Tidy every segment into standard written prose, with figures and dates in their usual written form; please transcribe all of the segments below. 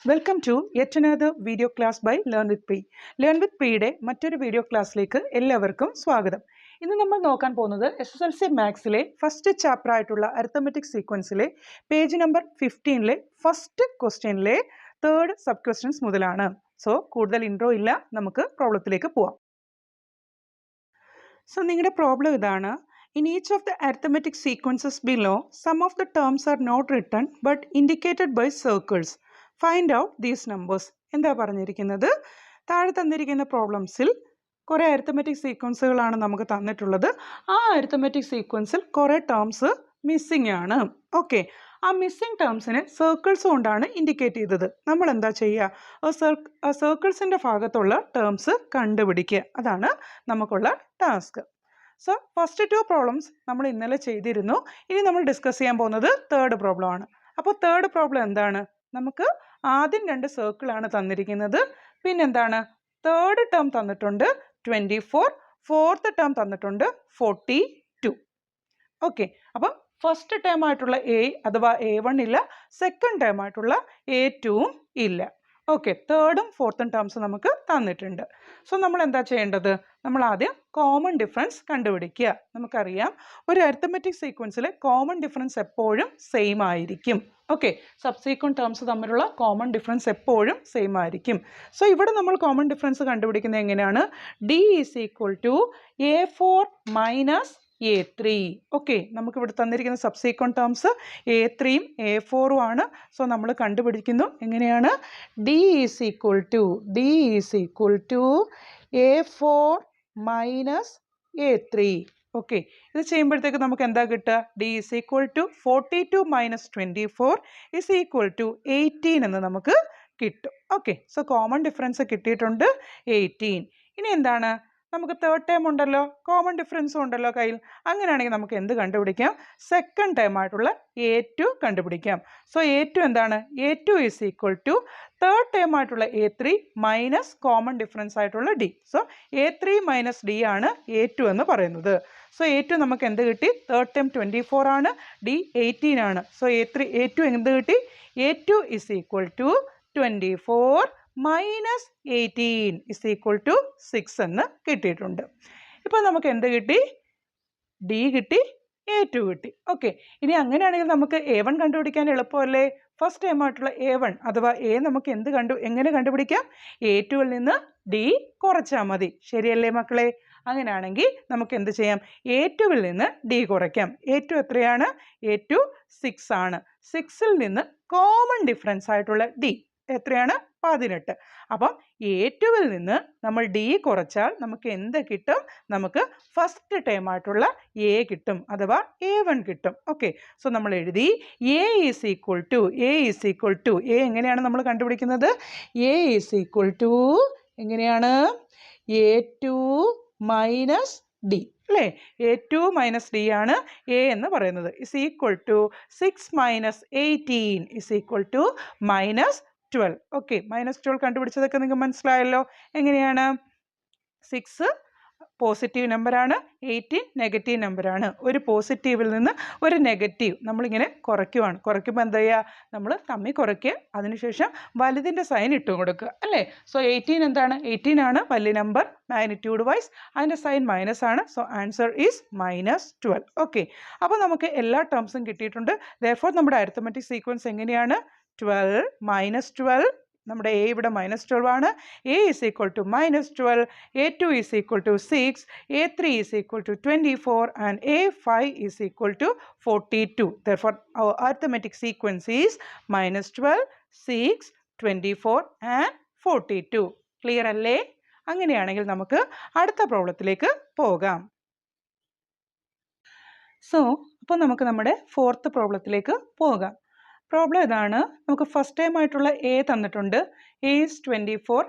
Welcome to yet another video class by learn with P. Learn with പിയുടെ മറ്റൊരു video ക്ലാസ്സിലേക്ക് എല്ലാവർക്കും സ്വാഗതം. ഇന്ന് നമ്മൾ നോക്കാൻ പോകുന്നത് SSLC മാത്സിലെ ഫസ്റ്റ് ചാപ്റ്റർ ആയിട്ടുള്ള അരിത്തമെറ്റിക് സീക്വൻസിലെ പേജ് നമ്പർ 15ലെ ഫസ്റ്റ് ക്വസ്റ്റ്യനിലെ തേർഡ് സബ് ക്വസ്റ്റ്യൻസ് മുതലാണ്. സോ കൂടുതൽ ഇൻട്രോ ഇല്ല, നമുക്ക് പ്രോബ്ലത്തിലേക്ക് പോവാം. സോ നിങ്ങളുടെ പ്രോബ്ലം ഇതാണ്. In each of the arithmetic sequences below, some of the terms are not written but indicated by circles. Find out these numbers. എന്താ പറഞ്ഞിരിക്കുന്നത്? താഴെ തന്നിരിക്കുന്ന പ്രോബ്ലംസിൽ കുറേ അരിത്തമെറ്റിക് സീക്വൻസുകളാണ് നമുക്ക് തന്നിട്ടുള്ളത്. ആ അരിത്തമെറ്റിക് സീക്വൻസിൽ കുറേ ടേംസ് മിസ്സിംഗ് ആണ്. ഓക്കെ, ആ മിസ്സിംഗ് ടേംസിനെ സർക്കിൾസ് കൊണ്ടാണ് ഇൻഡിക്കേറ്റ് ചെയ്തത്. നമ്മൾ എന്താ ചെയ്യുക? സർക്കിൾസിൻ്റെ ഭാഗത്തുള്ള ടേംസ് കണ്ടുപിടിക്കുക. അതാണ് നമുക്കുള്ള task. So first two problems നമ്മൾ ഇന്നലെ ചെയ്തിരുന്നു. ഇനി നമ്മൾ ഡിസ്കസ് ചെയ്യാൻ പോകുന്നത് തേർഡ് പ്രോബ്ലം ആണ്. അപ്പോൾ തേർഡ് പ്രോബ്ലം എന്താണ്? നമുക്ക് ആദ്യം 2 സർക്കിളാണ് തന്നിരിക്കുന്നത്. പിന്നെന്താണ്? തേർഡ് ടേം തന്നിട്ടുണ്ട് 24, ഫോർത്ത് ടേം തന്നിട്ടുണ്ട് 42. ഓക്കെ, അപ്പം ഫസ്റ്റ് ടേം ആയിട്ടുള്ള A അഥവാ A1 ഇല്ല, സെക്കൻഡ് ടേം ആയിട്ടുള്ള A2 ഇല്ല. ഓക്കെ, തേർഡും ഫോർത്തും ടേംസ് നമുക്ക് തന്നിട്ടുണ്ട്. സോ നമ്മൾ എന്താ ചെയ്യേണ്ടത്? നമ്മൾ ആദ്യം കോമൺ ഡിഫറൻസ് കണ്ടുപിടിക്കുക. നമുക്കറിയാം, ഒരു അരിത്തമെറ്റിക് സീക്വൻസിലെ കോമൺ ഡിഫറൻസ് എപ്പോഴും സെയിം ആയിരിക്കും. ഓക്കെ, സബ്സീക്വൻറ്റ് ടേംസ് തമ്മിലുള്ള കോമൺ ഡിഫറൻസ് എപ്പോഴും സെയിം ആയിരിക്കും. സോ ഇവിടെ നമ്മൾ കോമൺ ഡിഫറൻസ് കണ്ടുപിടിക്കുന്നത് എങ്ങനെയാണ്? D = A4 - A3. ഓക്കെ, നമുക്ക് ഇവിടെ തന്നിരിക്കുന്ന സബ്സീക്വൻറ്റ് ടേംസ് A3യും A4ഉം ആണ്. സോ നമ്മൾ കണ്ടുപിടിക്കുന്നു എങ്ങനെയാണ്? D = A4 - A3. ഓക്കെ, ഇത് ചെയ്യുമ്പോഴത്തേക്ക് നമുക്ക് എന്താ കിട്ടുക? D = 42 - 24 = 18 എന്ന് നമുക്ക് കിട്ടും. ഓക്കെ, സോ കോമൺ ഡിഫറൻസ് കിട്ടിയിട്ടുണ്ട് 18. ഇനി എന്താണ്? നമുക്ക് തേർഡ് ടേം ഉണ്ടല്ലോ, കോമൺ ഡിഫറൻസും ഉണ്ടല്ലോ കയ്യിൽ. അങ്ങനെയാണെങ്കിൽ നമുക്ക് എന്ത് കണ്ടുപിടിക്കാം? സെക്കൻഡ് ടേം ആയിട്ടുള്ള A2 കണ്ടുപിടിക്കാം. സോ A2 എന്താണ്? A2 = തേർഡ് ടേം ആയിട്ടുള്ള A3 മൈനസ് കോമൺ ഡിഫറൻസ് ആയിട്ടുള്ള D. സോ A3 - D ആണ് A2 എന്ന് പറയുന്നത്. സോ A2 നമുക്ക് എന്ത് കിട്ടി? തേർഡ് ടേം 24 ആണ്, D 18 ആണ്. സോ A2 എന്ത് കിട്ടി? A2 = 24 - 18 = 6 എന്ന് കിട്ടിയിട്ടുണ്ട്. ഇപ്പോൾ നമുക്ക് എന്ത് കിട്ടി? D കിട്ടി, A2 കിട്ടി. ഓക്കെ, ഇനി അങ്ങനെയാണെങ്കിൽ നമുക്ക് A1 കണ്ടുപിടിക്കാൻ എളുപ്പമല്ലേ? ഫസ്റ്റ് ടൈം ആയിട്ടുള്ള A1 അഥവാ A നമുക്ക് എങ്ങനെ കണ്ടുപിടിക്കാം? A2ൽ നിന്ന് D കുറച്ചാൽ മതി. ശരിയല്ലേ മക്കളെ? അങ്ങനെയാണെങ്കിൽ നമുക്ക് എന്ത് ചെയ്യാം? A2ൽ നിന്ന് D കുറയ്ക്കാം. A2 എത്രയാണ്? A2 6 ആണ്. 6ൽ നിന്ന് കോമൺ ഡിഫറൻസ് ആയിട്ടുള്ള D എത്രയാണ്? 18. അപ്പം A2ൽ നിന്ന് നമ്മൾ D കുറച്ചാൽ നമുക്ക് എന്ത് കിട്ടും? നമുക്ക് ഫസ്റ്റ് ടൈം ആയിട്ടുള്ള A കിട്ടും, അഥവാ A1 കിട്ടും. ഓക്കെ, സോ നമ്മൾ എഴുതി A എങ്ങനെയാണ് നമ്മൾ കണ്ടുപിടിക്കുന്നത്? A എങ്ങനെയാണ്? A2 - D അല്ലേ? A2 - D ആണ് A എന്ന് പറയുന്നത്. = 6 - 18 = -12. ഓക്കെ, -12 കണ്ടുപിടിച്ചതൊക്കെ നിങ്ങൾക്ക് മനസ്സിലായല്ലോ. എങ്ങനെയാണ്? 6 പോസിറ്റീവ് നമ്പറാണ്, 18 നെഗറ്റീവ് നമ്പറാണ്. ഒരു പോസിറ്റീവിൽ നിന്ന് ഒരു നെഗറ്റീവ് നമ്മളിങ്ങനെ കുറയ്ക്കുവാണ്. കുറയ്ക്കുമ്പോൾ എന്താ ചെയ്യുക? നമ്മൾ തമ്മിൽ കുറയ്ക്കുക, അതിനുശേഷം വലുതിൻ്റെ സൈൻ ഇട്ട് കൊടുക്കുക അല്ലേ? സോ 18 എന്താണ്? 18 ആണ് വലിയ നമ്പർ മാഗ്നിറ്റ്യൂഡ് വൈസ്, അതിൻ്റെ സൈൻ മൈനസ് ആണ്. So answer is -12. ഓക്കെ, അപ്പോൾ നമുക്ക് എല്ലാ ടേംസും കിട്ടിയിട്ടുണ്ട്. ദെയർഫോർ നമ്മുടെ അരിത്തമെറ്റിക് സീക്വൻസ് എങ്ങനെയാണ്? 12 - 12. നമ്മുടെ A ഇവിടെ -12 ആണ്. A = -12, A2 = 6, A3 = 24 and A5 = 42. Therefore our arithmetic sequence is -12, 6, 24 and 42. Clear അല്ലേ? അങ്ങനെയാണെങ്കിൽ നമുക്ക് അടുത്ത പ്രോബ്ലത്തിലേക്ക് പോകാം. സോ അപ്പോൾ നമുക്ക് നമ്മുടെ ഫോർത്ത് പ്രോബ്ലത്തിലേക്ക് പോകാം. പ്രോബ്ലം ഇതാണ്. നമുക്ക് ഫസ്റ്റ് ടൈം ആയിട്ടുള്ള A തന്നിട്ടുണ്ട്, A is 24.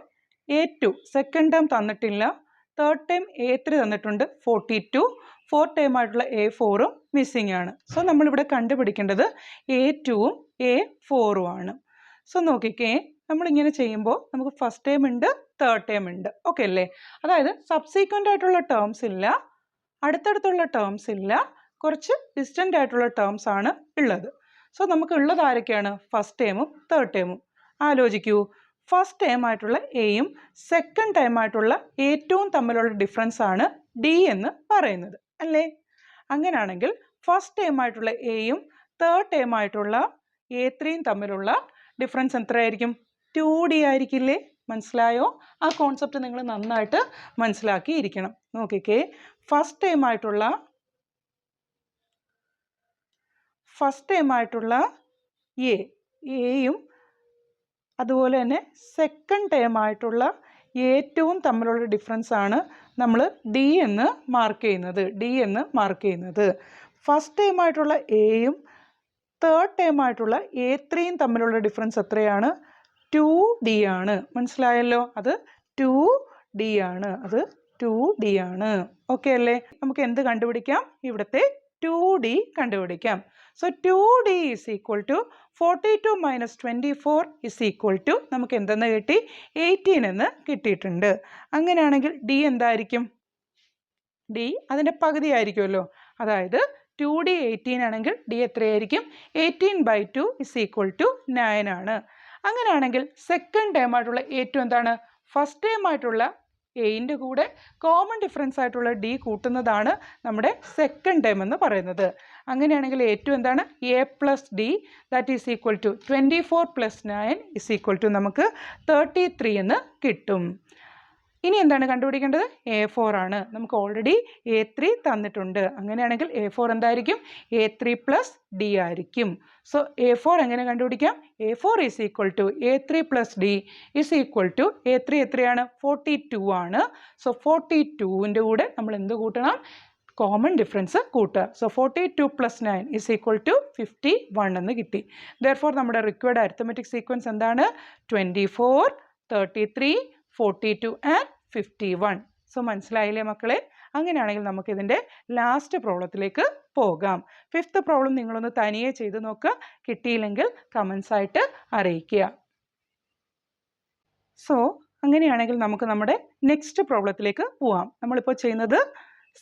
A2 second time തന്നിട്ടില്ല. തേർഡ് ടൈം A3 തന്നിട്ടുണ്ട് 42. ഫോർത്ത് ടൈം ആയിട്ടുള്ള A4ഉം മിസ്സിംഗ് ആണ്. സോ നമ്മളിവിടെ കണ്ടുപിടിക്കേണ്ടത് A2ഉം A4ഉം ആണ്. സോ നോക്കിക്കേ, നമ്മളിങ്ങനെ ചെയ്യുമ്പോൾ നമുക്ക് ഫസ്റ്റ് ടൈം ഉണ്ട്, തേർഡ് ടൈം ഉണ്ട്. ഓക്കെ അല്ലേ? അതായത് സബ്സീക്വൻ്റ് ആയിട്ടുള്ള ടേംസ് ഇല്ല, അടുത്തടുത്തുള്ള ടേംസ് ഇല്ല, കുറച്ച് ഡിസ്റ്റൻ്റ് ആയിട്ടുള്ള ടേംസ് ആണ് ഉള്ളത്. സോ നമുക്ക് ഉള്ളത് ആരൊക്കെയാണ്? ഫസ്റ്റ് ടേമും തേർഡ് ടേമും. ആലോചിക്കൂ, ഫസ്റ്റ് ടേം ആയിട്ടുള്ള എയും സെക്കൻഡ് ടേം ആയിട്ടുള്ള ഏറ്റവും തമ്മിലുള്ള ഡിഫറൻസ് ആണ് ഡി എന്ന് പറയുന്നത് അല്ലേ? അങ്ങനെയാണെങ്കിൽ ഫസ്റ്റ് ടേം ആയിട്ടുള്ള എയും തേർഡ് ടേം ആയിട്ടുള്ള A3യും തമ്മിലുള്ള ഡിഫറൻസ് എത്രയായിരിക്കും? 2D ആയിരിക്കില്ലേ? മനസ്സിലായോ? ആ കോൺസെപ്റ്റ് നിങ്ങൾ നന്നായിട്ട് മനസ്സിലാക്കിയിരിക്കണം. നോക്കിക്കേ, ഫസ്റ്റ് ടേം ആയിട്ടുള്ള എയും അതുപോലെ തന്നെ സെക്കൻഡ് ടേം ആയിട്ടുള്ള ഏറ്റവും തമ്മിലുള്ള ഡിഫറൻസ് ആണ് നമ്മൾ ഡി എന്ന് മാർക്ക് ചെയ്യുന്നത്. ഫസ്റ്റ് ടേം ആയിട്ടുള്ള എയും തേർഡ് ടേം ആയിട്ടുള്ള A3യും തമ്മിലുള്ള ഡിഫറൻസ് എത്രയാണ്? 2D ആണ്. മനസ്സിലായല്ലോ? അത് 2D ആണ്. ഓക്കെ അല്ലേ? നമുക്ക് എന്ത് കണ്ടുപിടിക്കാം? ഇവിടുത്തെ 2D കണ്ടുപിടിക്കാം. So 2D is equal to 42 minus 24 is equal to നമുക്ക് എന്തെന്ന് കിട്ടി? 18 എന്ന് കിട്ടിയിട്ടുണ്ട്. അങ്ങനെയാണെങ്കിൽ ഡി എന്തായിരിക്കും? ഡി അതിൻ്റെ പകുതി ആയിരിക്കുമല്ലോ. അതായത് 2D 18 ആണെങ്കിൽ ഡി എത്രയായിരിക്കും? 18/2 ഇസ് ഈക്വൽ ടു 9 ആണ്. അങ്ങനെയാണെങ്കിൽ സെക്കൻഡ് ടേം ആയിട്ടുള്ള ഏറ്റവും എന്താണ്? ഫസ്റ്റ് ടേം ആയിട്ടുള്ള എയിൻ്റെ കൂടെ കോമൺ ഡിഫറൻസ് ആയിട്ടുള്ള ഡി കൂട്ടുന്നതാണ് നമ്മുടെ സെക്കൻഡ് ടേം എന്ന് പറയുന്നത്. അങ്ങനെയാണെങ്കിൽ ഏറ്റവും എന്താണ്? A plus D that is equal to 24 plus 9 is equal to നമുക്ക് 33 എന്ന് കിട്ടും. ഇനി എന്താണ് കണ്ടുപിടിക്കേണ്ടത്? A4 ആണ്. നമുക്ക് ഓൾറെഡി A3 തന്നിട്ടുണ്ട്. അങ്ങനെയാണെങ്കിൽ A4 എന്തായിരിക്കും? A3 പ്ലസ് ഡി ആയിരിക്കും. സോ A4 എങ്ങനെ കണ്ടുപിടിക്കാം? A4 is equal to A3 plus D is equal to A3 എത്രയാണ്? 42 ആണ്. സോ 42ൻ്റെ കൂടെ നമ്മൾ എന്ത് കൂട്ടണം? കോമൺ ഡിഫറൻസ് കൂട്ടുക. So 42 plus 9 is equal to 51 എന്ന് കിട്ടി. ദെയർഫോർ നമ്മുടെ റിക്വയർഡ് അരിത്തമെറ്റിക് സീക്വൻസ് എന്താണ്? 24, 33, 42 ആൻഡ് 51. സോ മനസ്സിലായില്ലേ മക്കളെ? അങ്ങനെയാണെങ്കിൽ നമുക്ക് ഇതിൻ്റെ ലാസ്റ്റ് പ്രോബ്ലത്തിലേക്ക് പോകാം. ഫിഫ്ത്ത് പ്രോബ്ലം നിങ്ങളൊന്ന് തനിയെ ചെയ്ത് നോക്കുക. കിട്ടിയില്ലെങ്കിൽ കമൻസ് ആയിട്ട് അറിയിക്കുക. സോ അങ്ങനെയാണെങ്കിൽ നമുക്ക് നമ്മുടെ നെക്സ്റ്റ് പ്രോബ്ലത്തിലേക്ക് പോവാം. നമ്മളിപ്പോൾ ചെയ്യുന്നത്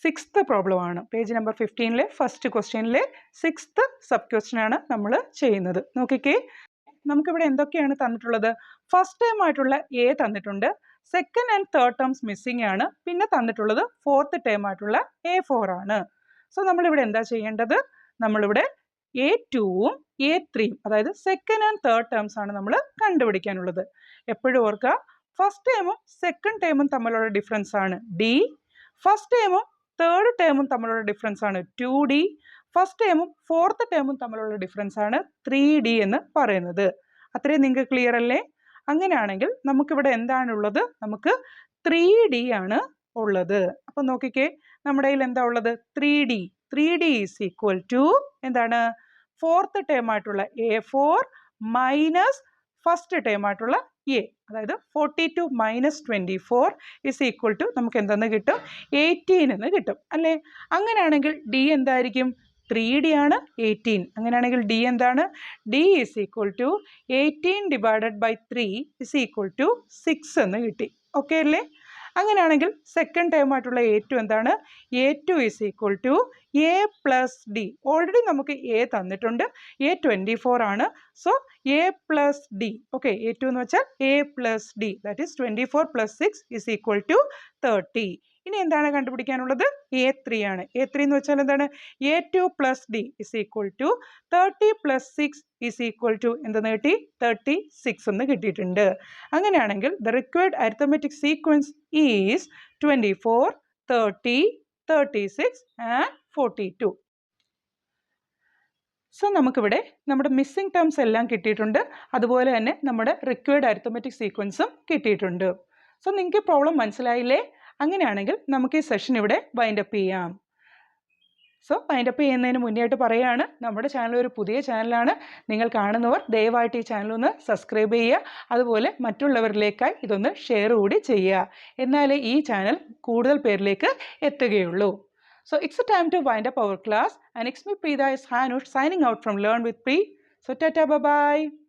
6th പ്രോബ്ലമാണ്. പേജ് നമ്പർ 15-ലെ ഫസ്റ്റ് ക്വസ്റ്റ്യനിലെ 6th സബ് ക്വസ്റ്റ്യനാണ് നമ്മൾ ചെയ്യുന്നത്. നോക്കിക്കേ, നമുക്കിവിടെ എന്തൊക്കെയാണ് തന്നിട്ടുള്ളത്? ഫസ്റ്റ് ടൈം ആയിട്ടുള്ള എ തന്നിട്ടുണ്ട്, second and third terms missing ആണ്, പിന്നെ തന്നിട്ടുള്ളത് ഫോർത്ത് ടേം ആയിട്ടുള്ള A4 ആണ്. സോ നമ്മളിവിടെ എന്താ ചെയ്യേണ്ടത്? നമ്മളിവിടെ A2ഉം A3യും അതായത് സെക്കൻഡ് ആൻഡ് തേർഡ് ടേംസ് ആണ് നമ്മൾ കണ്ടുപിടിക്കാനുള്ളത്. എപ്പോഴും ഓർക്കുക, ഫസ്റ്റ് ടേമും സെക്കൻഡ് ടേമും തമ്മിലുള്ള ഡിഫറൻസ് ആണ് ഡി, ഫസ്റ്റ് ടേമും തേർഡ് ടേമും തമ്മിലുള്ള ഡിഫറൻസ് ആണ് 2D, ഫസ്റ്റ് ടേമും ഫോർത്ത് ടേമും തമ്മിലുള്ള ഡിഫറൻസ് ആണ് 3D എന്ന് പറയുന്നത്. അത്രയും നിങ്ങൾക്ക് ക്ലിയർ അല്ലേ? അങ്ങനെയാണെങ്കിൽ നമുക്കിവിടെ എന്താണുള്ളത്? നമുക്ക് 3D ആണ് ഉള്ളത്. അപ്പം നോക്കിക്കേ, നമ്മുടെ കയ്യിൽ എന്താ ഉള്ളത്? 3D ഈസ് ഈക്വൽ ടു എന്താണ്? ഫോർത്ത് ടേം ആയിട്ടുള്ള A4 മൈനസ് ഫസ്റ്റ് ടേം ആയിട്ടുള്ള എ, അതായത് 42 മൈനസ് 24 ഇസ് ഈക്വൽ ടു നമുക്ക് എന്തെന്ന് കിട്ടും? 18 എന്ന് കിട്ടും അല്ലേ? അങ്ങനെയാണെങ്കിൽ ഡി എന്തായിരിക്കും? 3D ആണ് 18. അങ്ങനെയാണെങ്കിൽ ഡി എന്താണ്? D is equal to 18 divided by 3 is equal to 6 എന്ന് കിട്ടി. ഓക്കെ അല്ലേ? അങ്ങനെയാണെങ്കിൽ സെക്കൻഡ് ടേം ആയിട്ടുള്ള A2 എന്താണ്? A2 is equal to A plus D. Already നമുക്ക് എ തന്നിട്ടുണ്ട്, A24 ആണ്. So A plus D. Okay, A2 എന്ന് വെച്ചാൽ A plus D that is 24 plus 6 is equal to 30. ഇനി എന്താണ് കണ്ടുപിടിക്കാനുള്ളത്? A3 ആണ്. A3 എന്ന് വെച്ചാൽ എന്താണ്? A2 plus D is equal to 30 plus 6 is equal to എന്തെന്ന് കിട്ടി? 36 എന്ന് കിട്ടിയിട്ടുണ്ട്. അങ്ങനെയാണെങ്കിൽ the required arithmetic sequence is 24, 30, 36 and 42. So നമുക്കിവിടെ നമ്മുടെ മിസ്സിംഗ് ടേംസ് എല്ലാം കിട്ടിയിട്ടുണ്ട്, അതുപോലെ തന്നെ നമ്മുടെ റിക്വയർഡ് അരിത്തമെറ്റിക് സീക്വൻസും കിട്ടിയിട്ടുണ്ട്. സോ നിങ്ങൾക്ക് ഈ പ്രോബ്ലം മനസ്സിലായില്ലേ? അങ്ങനെയാണെങ്കിൽ നമുക്ക് ഈ സെഷൻ ഇവിടെ വൈൻഡപ്പ് ചെയ്യാം. സോ വൈൻഡപ്പ് ചെയ്യുന്നതിന് മുന്നേയായിട്ട് പറയുകയാണ്, നമ്മുടെ ചാനൽ ഒരു പുതിയ ചാനലാണ്. നിങ്ങൾ കാണുന്നവർ ദയവായിട്ട് ഈ ചാനൽ ഒന്ന് സബ്സ്ക്രൈബ് ചെയ്യുക, അതുപോലെ മറ്റുള്ളവരിലേക്കായി ഇതൊന്ന് ഷെയർ കൂടി ചെയ്യുക. എന്നാലേ ഈ ചാനൽ കൂടുതൽ പേരിലേക്ക് എത്തുകയുള്ളൂ. So it's a time to wind up our class, and it's me Preeta is Hanush signing out from Learn with Pre. So tata, bye bye.